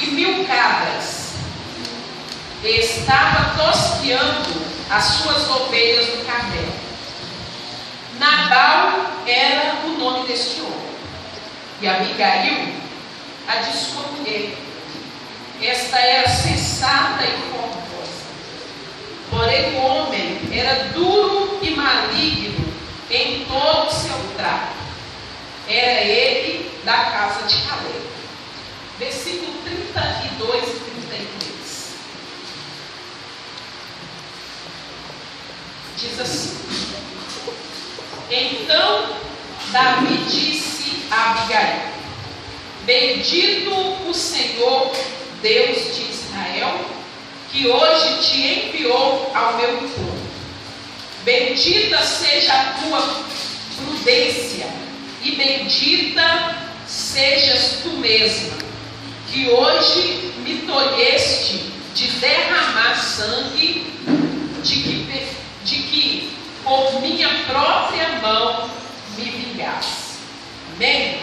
e 1000 cabras, e estava tosqueando as suas ovelhas no Carmelo. Nabal era o nome deste homem, e Abigail, a de sua mulher. Esta era sensata e formosa, porém o homem era duro e maligno em todo o seu trato. Era ele da casa de Caleb. Versículo 32 e 33. Diz assim: Então Davi disse a Abigail: Bendito o Senhor, Deus de Israel, que hoje te enviou ao meu povo. Bendita seja a tua prudência, e bendita sejas tu mesma, que hoje me tolheste de derramar sangue, de que por minha própria mão me vingasse. Amém?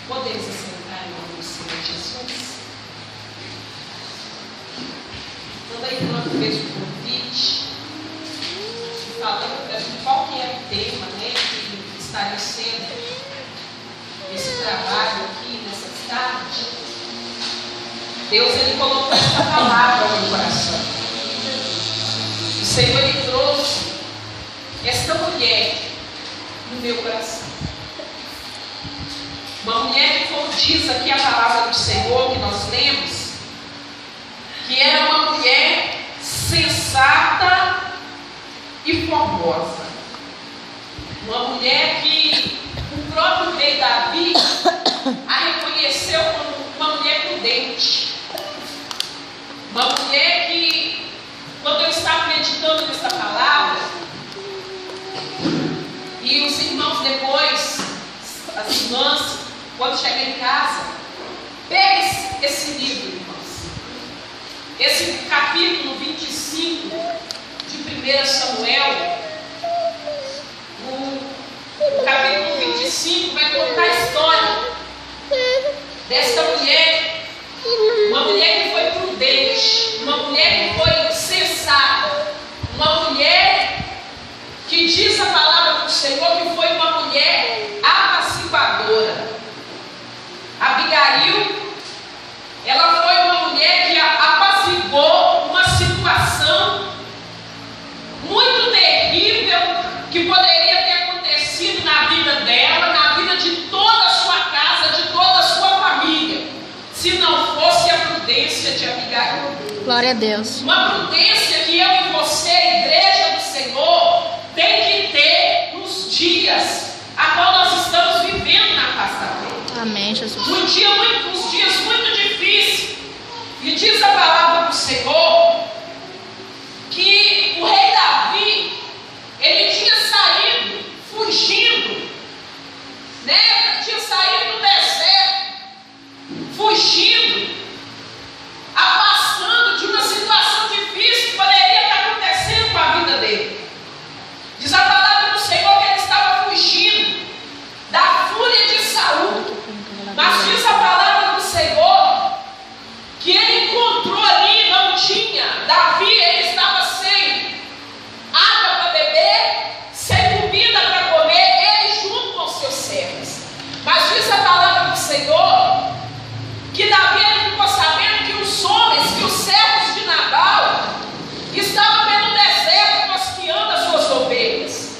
Podemos assentar em nome do Senhor Jesus? Quando a irmã fez o convite, falando para mim qual que é o tema, né, que estaria sendo esse trabalho aqui nessa tarde, Deus, Ele colocou essa palavra no meu coração. O Senhor, Ele trouxe esta mulher no meu coração. Uma mulher que, como diz aqui a palavra do Senhor que nós lemos, que era uma mulher sensata e formosa. Uma mulher que o próprio rei Davi a reconheceu como uma mulher prudente. Uma mulher que, quando eu estava meditando nessa palavra, e os irmãos depois, as irmãs, quando chegam em casa, pegue esse livro, irmãos. Esse capítulo 25 de 1 Samuel, o capítulo 25 vai contar a história desta mulher, uma mulher que foi prudente, uma mulher que foi sensata, uma mulher que diz a palavra do Senhor que foi uma mulher apaciguadora. Abigail, ela foi uma mulher que apaciguou uma situação muito terrível que poderia ter acontecido na vida dela, na vida de toda a sua casa, de toda a sua família, se não fosse a prudência de Abigail. Glória a Deus. Uma prudência que eu e você, igreja do Senhor, tem que ter nos dias a qual nós estamos vivendo na face da terra. Amém, Jesus. Uns dias muito difíceis. E diz a palavra do Senhor que o rei Davi, ele tinha saído fugindo, né? Tinha saído do deserto, fugindo, afastando de uma situação difícil que poderia estar acontecendo com a vida dele. Diz a palavra do Senhor que ele estava fugindo da fúria de Saul. Mas diz a palavra do Senhor que ele encontrou ali, não tinha, Davi, ele estava sem água para beber, sem comida para comer, ele junto com seus servos. Mas diz a palavra do Senhor que Davi, ele ficou sabendo que os homens, que os servos de Nabal estavam pelo deserto tosqueando as suas ovelhas.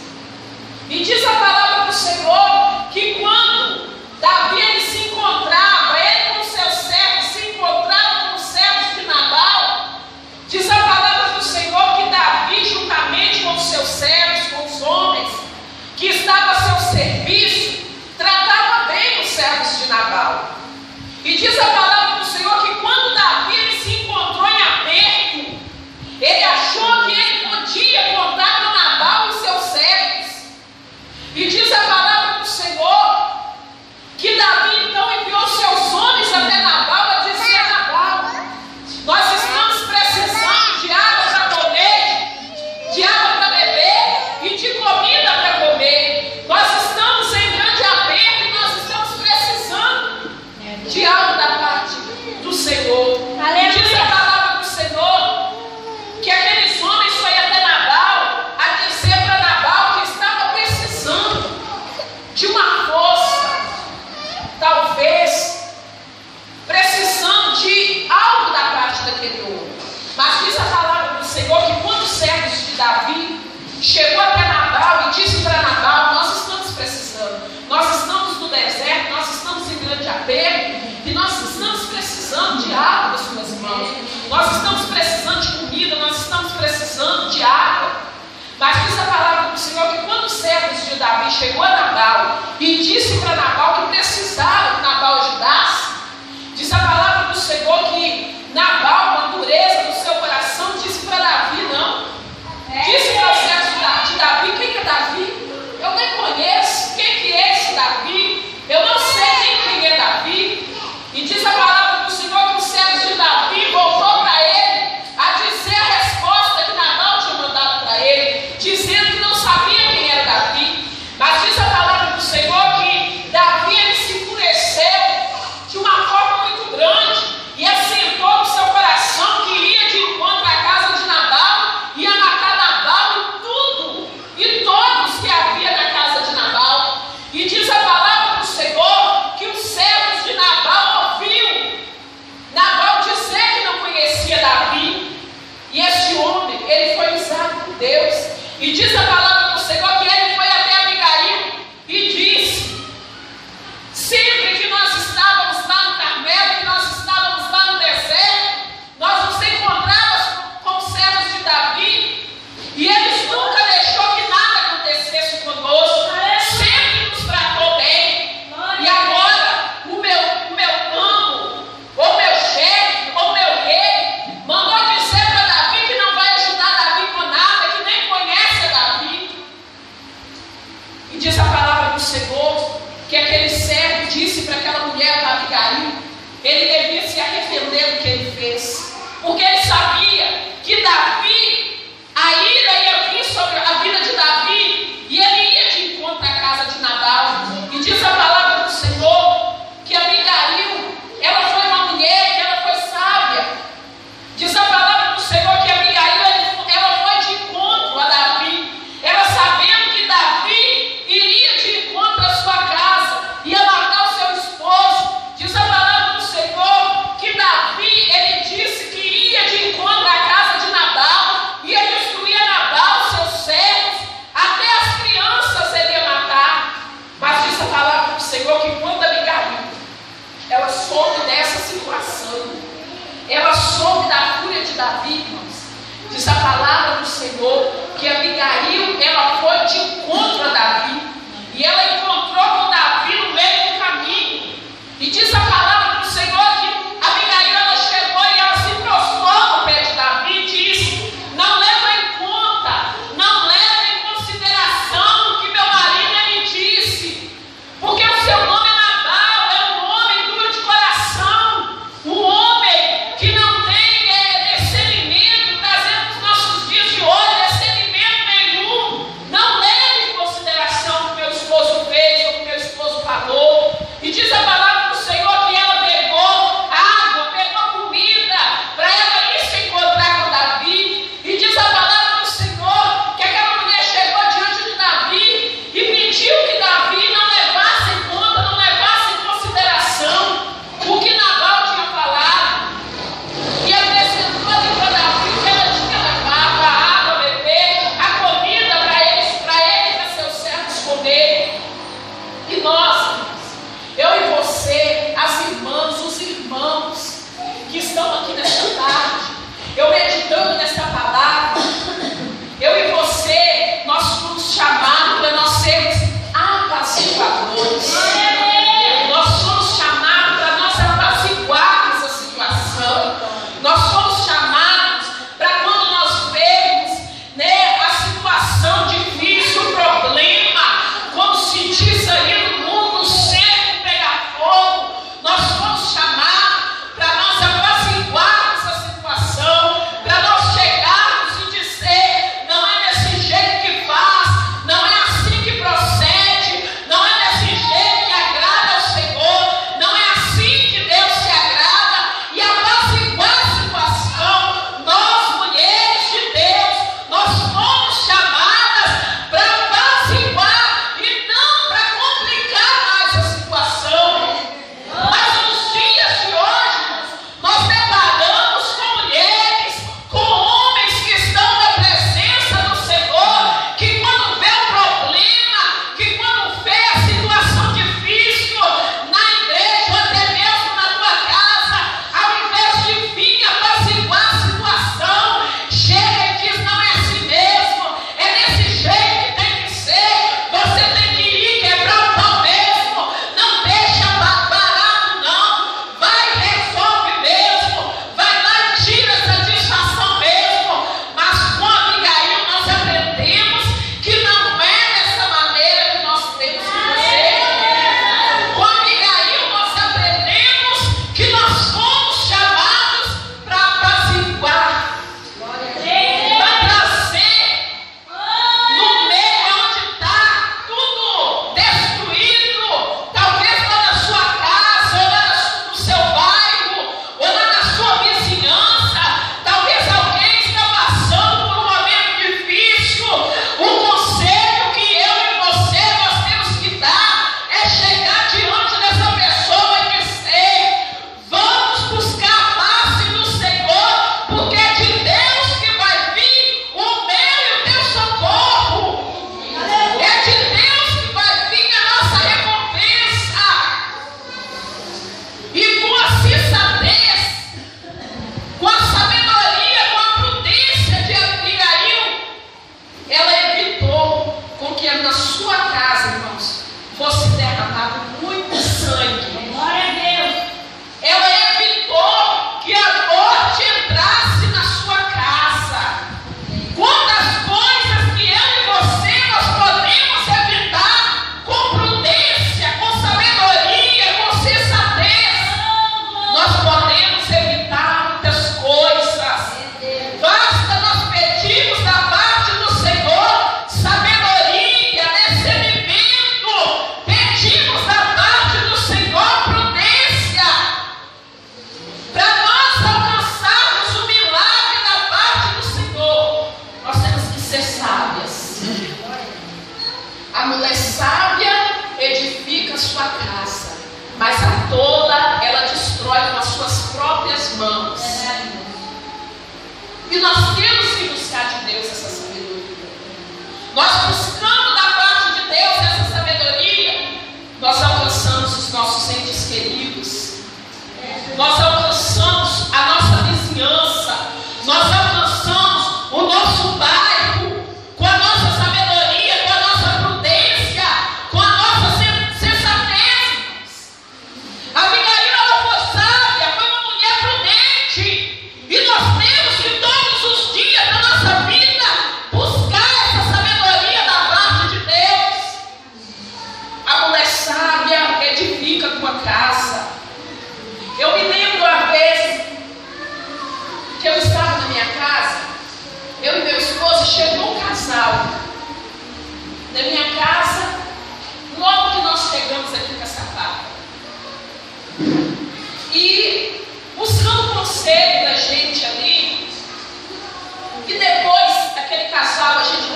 E diz a palavra do Senhor que quando Davi, ele se encontrava, ele com seus servos se encontrava com os servos de Nabal, diz a palavra do Senhor que Davi, juntamente com os seus servos, com os homens que estavam a seu serviço, tratava bem os servos de Nabal. E diz a palavra do Senhor que quando Davi, ele se encontrou em aperto, ele achou que ele podia contar com Nabal e seus servos. E diz a palavra do Senhor que Davi então enviou seus homens até Nabal a dizer a Nabal: nós estamos precisando de água para comer, de água para beber e de comida para comer. Nós estamos em grande aperto e nós estamos precisando de algo da apego, que nós estamos precisando de água das suas mãos, nós estamos precisando de comida, nós estamos precisando de água. Mas diz a palavra do Senhor que quando os servos de Davi chegou a Nabal e disse para Nabal que precisava que Nabal ajudasse, diz a palavra do Senhor que Nabal, com a dureza do seu coração, disse para Davi, não. Disse para os servos de Davi, quem é Davi? Eu nem conheço, quem que é esse Davi? Eu não sei nem quem é Davi. E diz a palavra do Senhor que os servos de Davi voltou para ele a dizer a resposta que Nabal tinha mandado para ele, dizendo que não sabia quem era Davi. Mas diz a palavra do Senhor que Davi ele se enfureceu de uma forma muito grande e assentou no seu coração que iria de encontro à casa de Nabal, ia matar Nabal e tudo, e todos que havia na casa de Nabal. E diz a palavra do Senhor que os servos de Nabal ouviu Nabal dizer que não conhecia Davi, e este homem, ele foi usado por Deus. E diz a palavra do Senhor que ele foi até Abigail e disse: sempre que nós estávamos lá no Carmelo, que nós estávamos lá no deserto, nós nos encontrávamos com os servos de Davi, e eles nunca deixou que nada acontecesse conosco, sempre nos tratou bem. E agora o meu amo, ou meu chefe, ou meu rei, mandou dizer para Davi que não vai ajudar Davi com nada, que nem conhece a Davi. E diz a palavra do Senhor que aquele servo disse para aquela mulher, para Abigail, ele devia se arrepender do que ele fez, porque ele sabia que Davi, a ira ia vir sobre a vida de Davi, e ele ia de encontro à casa de Nabal. E diz a palavra do Senhor que Abigail, ela foi uma mulher, que ela foi sábia. Diz a palavra do Senhor que Abigail, ela foi de encontro a Davi, ela sabendo que Davi iria de encontro à sua casa, ia matar o seu esposo. Diz a palavra do Senhor que Davi, ele disse que ia de encontro à casa de Nabal, ia destruir a Nabal, seus servos, até as crianças ele ia matar. Mas diz a palavra do Senhor que quando Abigail, ela soube dessa situação, ela soube da fúria de Davi, irmãos, diz a palavra do Senhor que Abigail, ela foi de encontro a Davi, e ela encontrou com Davi no meio do caminho. E diz a palavra do Senhor que Abigail, ela chegou e ela se prostrou no pé de Davi e disse: não leva em conta, não leva em consideração o que meu marido me disse, porque o seu nome é Nabal, é um homem duro de coração, um homem que não tem discernimento, trazendo para os nossos dias de hoje discernimento nenhum. Não leve em consideração o que meu esposo fez ou o que meu esposo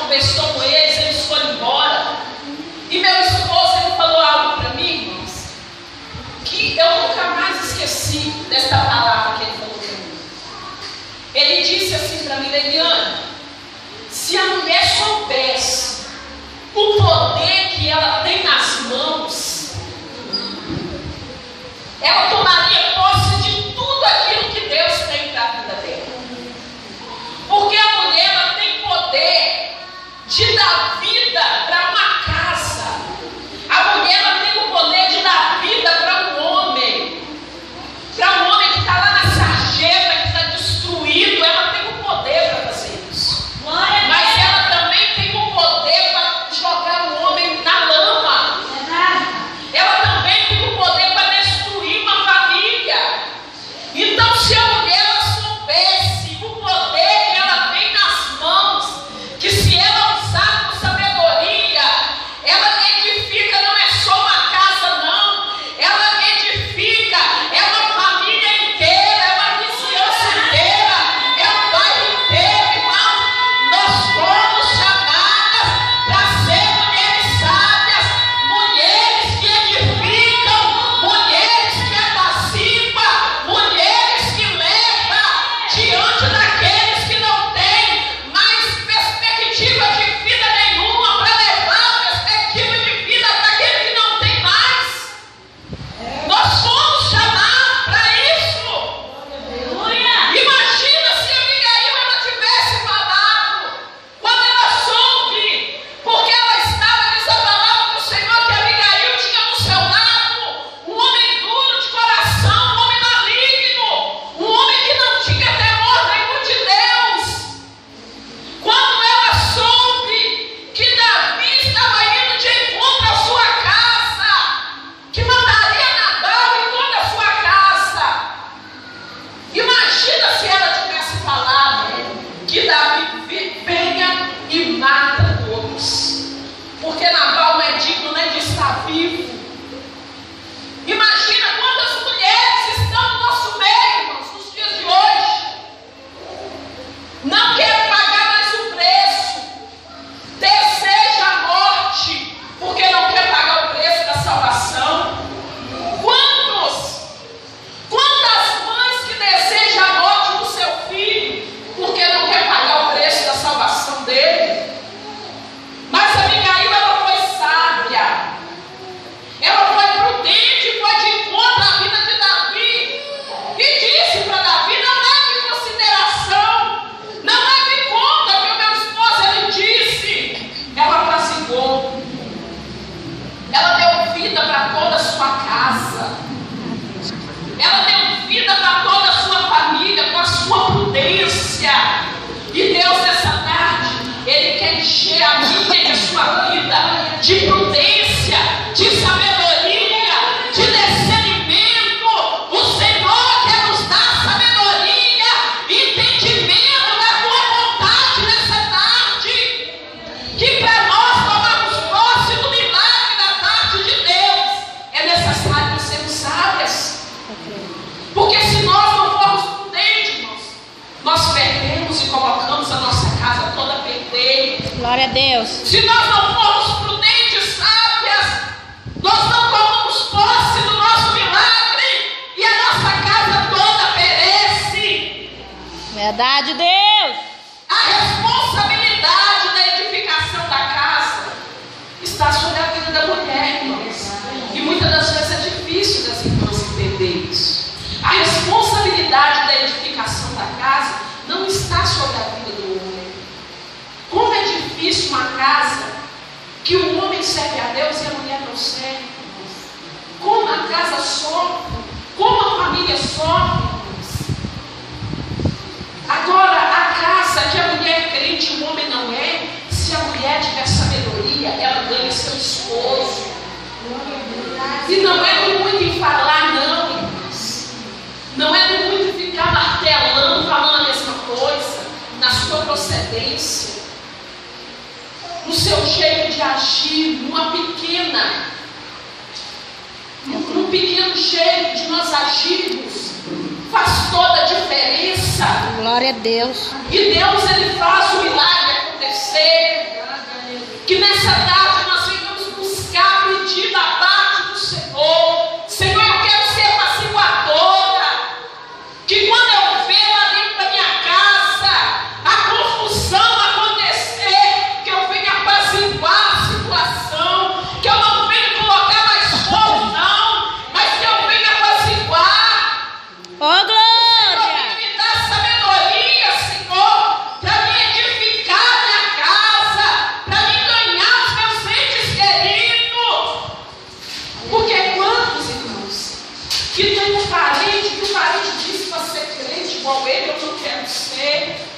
conversou com eles foram embora. E meu esposo, ele falou algo para mim, irmãos, que eu nunca mais esqueci desta palavra que ele falou para mim. Ele disse assim para mim: Leiliane, se a mulher soubesse o poder que ela tem nas mãos, ela tomaria posse de tudo aquilo que Deus tem para a vida dela. Porque a mulher, ela tem poder de dar vida para uma casa. A mulher, ela tem o poder de dar vida para um homem. Para um homem que está lá na sarjeta, que está destruído, ela tem o poder para fazer isso. Mas ela também tem o poder para jogar o homem na lama. Ela também tem o poder para destruir uma família. Então, se a mulher ela soubesse o poder que ela tem nas mãos, que se ela usar com sabedoria, ela edifica, não é só uma casa não, ela edifica, é uma família inteira, é uma vizinhança inteira, é um bairro inteiro, irmão. Nós fomos chamadas para ser mulheres sábias, mulheres que edificam, mulheres que apaciguam, mulheres que levam diante daqueles que não têm mais perspectiva de vida nenhuma, para levar perspectiva de vida para aquele que não tem mais. Nós fomos chamados para isso. Imagina se a Abigail ela tivesse falado, quando ela soube, porque ela estava nessa palavra do Senhor, que a Abigail tinha no seu lado um homem duro de coração, um homem maligno, um homem que não tinha temor nenhum de Deus. Quando ela soube que Davi estava indo de encontro à sua casa, que mandaria Nabal em toda a sua casa, imagina se ela tivesse falado que Davi venha e mata todos, porque Nabal não é digno nem de estar vivo. Imagina quantas mulheres estão no nosso meio, irmãos, nos dias de hoje. Não quer pagar mais o preço, deseja a morte, porque não quer pagar o preço da salvação. Quantas mães que desejam a morte do seu filho, porque não quer pagar o preço da salvação dele? Mas Abigail, ela foi sábia, ela foi prudente, foi de encontro à vida de Davi, e disse para Davi: não leve em consideração, não leve em conta o que o meu esposo ele disse. Ela apaciguou, ela deu vida para toda a sua casa, ela deu vida para toda a sua família, com a sua prudência. E Deus, nessa tarde, Ele quer encher a minha e a sua vida de prudência, de sabedoria, de discernimento. O Senhor quer nos dar sabedoria, entendimento da tua vontade nessa tarde. Que para nós tomarmos posse do milagre da parte de Deus, é necessário nós sermos sábias. Porque se nós não formos prudentes, irmãos, nós perdemos e colocamos a nossa casa toda a perder. Glória a Deus. Se nós não formos prudentes, sábias, nós não tomamos posse do nosso milagre e a nossa casa toda perece. Verdade, Deus. A responsabilidade da edificação da casa está sobre a vida da mulher, irmãos. E muitas das vezes é difícil das irmãs entender isso. A responsabilidade da edificação da casa não está sobre a vida do homem. Como é difícil uma casa que o homem serve a Deus e a mulher não serve. Como a casa sofre, como a família sofre. Agora, a casa que a mulher é crente e o homem não é, se a mulher tiver sabedoria, ela ganha seu esposo. E não é do muito em falar, não, irmãos. Não é do muito ficar martelando, falando a mesma coisa, na sua procedência, no seu jeito de agir, num pequeno jeito de nós agirmos, faz toda a diferença. Glória a Deus. E Deus, Ele faz o milagre acontecer. Que nessa tarde nós venhamos buscar, pedir da parte do Senhor. Senhor, eu quero ser apaciguadora. Que quando eu ver lá dentro da minha casa a confusão acontecer, que eu venha apaciguar a situação, que eu não venha colocar mais fogo não, mas que eu venha apaciguar. Oh, glória! Me dá sabedoria, Senhor, para me edificar minha casa, para me ganhar os meus entes queridos. Porque quantos irmãos que tem um parente, que o parente diz para ser crente igual ele, eu não quero ser,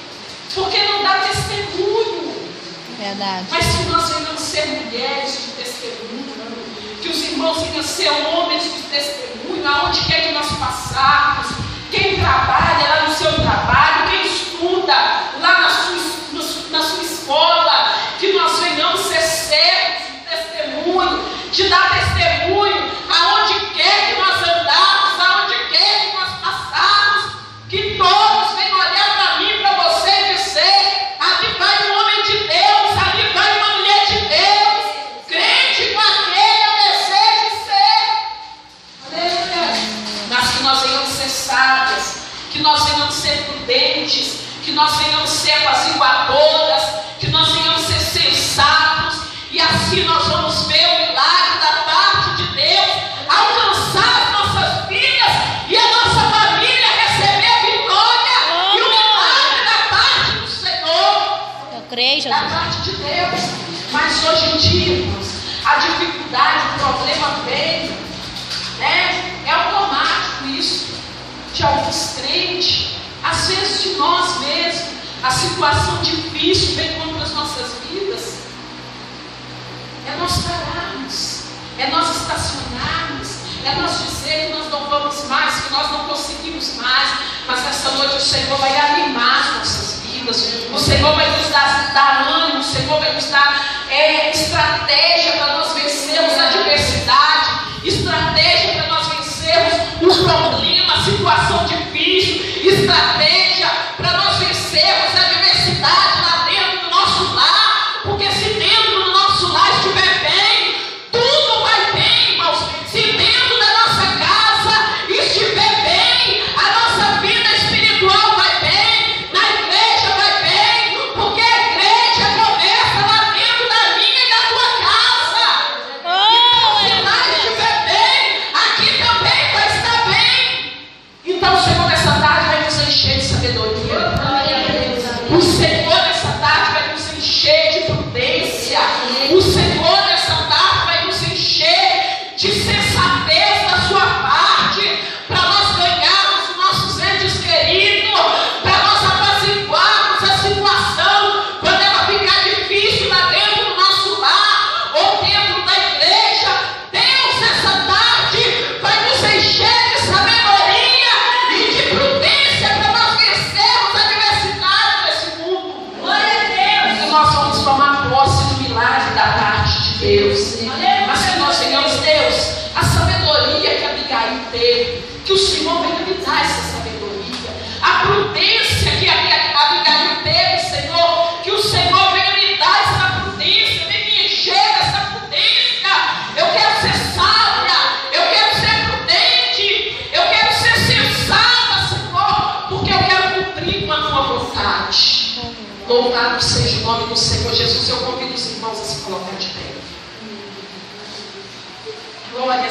porque não dá testemunho. Verdade. Mas se nós venhamos ser mulheres de testemunho, que os irmãos venham ser homens de testemunho, aonde quer que nós passarmos, quem trabalha lá no seu trabalho, quem estuda lá na sua escola, que nós venhamos ser servos de testemunho, de dar testemunho, aonde quer que nós andarmos, aonde quer que nós passarmos, que todos venham olhar para mim, para você e dizer: ali vai um homem de Deus, ali vai uma mulher de Deus, crente com aquele eu desejo ser. Aleluia. Mas que nós venhamos ser sábias, que nós venhamos ser prudentes, que nós venhamos ser apaciguadoras, que nós venhamos ser sensatos, e assim nós vamos ver o milagre da parte de Deus alcançar as nossas vidas e a nossa família receber a vitória e o milagre da parte do Senhor, Eu creio, da Jesus. parte de Deus. Mas hoje em dia, irmãos, a dificuldade, o problema vem, né? É automático isso, de alguns crentes, às vezes de nós mesmos, a situação difícil vem contra as nossas vidas. É nós pararmos, é nós estacionarmos, é nós dizer que nós não vamos mais, que nós não conseguimos mais, mas essa noite o Senhor vai animar as nossas vidas, o Senhor vai nos dar ânimo, o Senhor vai nos dar estratégia para nós vencermos a adversidade, estratégia para nós vencermos o problema, a situação difícil, estratégia para nós vencermos a adversidade lá dentro do nosso lar, porque se dentro do nosso lar estiver bem, tudo vai bem, irmãos. Se dentro da nossa casa estiver bem, a nossa vida espiritual vai bem, na igreja vai bem, porque a igreja começa lá dentro da minha e da tua casa. Então, se lá estiver bem, aqui também vai estar bem. Então o Senhor nessa tarde vai nos encher de sabedoria. O Senhor nessa tarde vai nos encher de prudência. O Senhor nessa tarde vai nos encher de sensatez da sua parte, para nós ganharmos os nossos entes queridos, para nós apaciguarmos a situação quando ela ficar difícil lá dentro do nosso lar ou dentro da igreja. Deus nessa tarde vai nos encher de sabedoria e de prudência para nós vencermos a adversidade desse mundo. Glória a Deus! E nós vamos tomar posse do milagre da parte de Deus. Mas que nós tenhamos, Deus, a sabedoria que Abigail teve, que o Senhor venha me dar essa sabedoria, a prudência que Abigail teve, Senhor, que o Senhor venha me dar essa prudência, venha me encher dessa prudência. Eu quero ser sábia, eu quero ser prudente, eu quero ser sensata, Senhor, porque eu quero cumprir com a tua vontade. Louvado seja o nome do Senhor Jesus. Eu convido os irmãos a se colocar de pé. Glória a